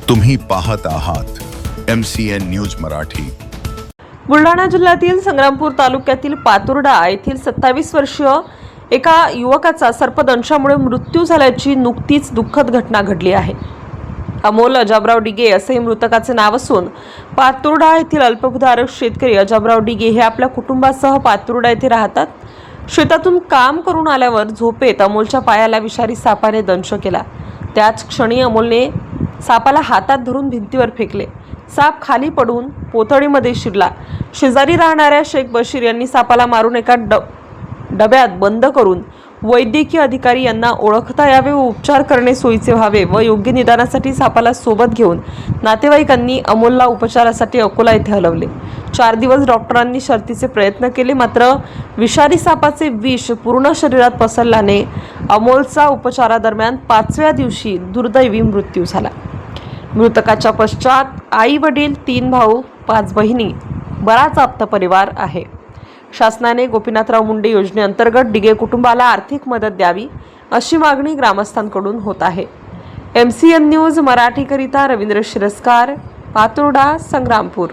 तुम्ही पाहत आहात MCN न्यूज मराठी। बुलढाणा जिल्ह्यातील संग्रामपूर तालुक्यातील पातुर्डा येथील 27 वर्षीय एका युवकाचा सर्पदंशामुळे मृत्यू झाल्याची नुकतीच दुःखद घटना घडली आहे। अमोल अजाबराव डिगे असे मृतकाचे नाव असून पातुर्डा येथील अल्पभूधारक शेतकरी अजाबराव डिगे हे आपल्या कुटुंबासह पातुर्डा येथे राहतात। शेतातून काम करून आल्यावर झोपेत अमोलच्या पायाला विषारी सापाने दंश केला। त्याच क्षणी अमोलने सापाला हातात धरून भिंतीवर फेकले। साप खाली पडून पोतळीमध्ये शिरला। शेजारी राहणाऱ्या शेख बशीर यांनी सापाला मारून एका डब्यात बंद करून वैद्यकीय अधिकारी यांना ओळखता यावे व उपचार करणे सोयीचे व्हावे व योग्य निदानासाठी सापाला सोबत घेऊन नातेवाईकांनी अमोलला उपचारासाठी अकोला येथे हलवले। 4 दिवस डॉक्टरांनी शर्थीचे प्रयत्न केले, मात्र विषारी सापाचे विष पूर्ण शरीरात पसरल्याने अमोलचा उपचारादरम्यान 5व्या दिवशी दुर्दैवी मृत्यू झाला। मृतकाच्या पश्चात आई वडील, 3 भाऊ, 5 बहिणी, बराच आप्त परिवार आहे। शासनाने गोपीनाथराव मुंडे योजनेअंतर्गत डिगे कुटुंबाला आर्थिक मदत द्यावी अशी मागणी ग्रामस्थांकडून होत आहे। MCN न्यूज मराठीकरिता रवींद्र शिरस्कार, पातुर्डा, संग्रामपूर।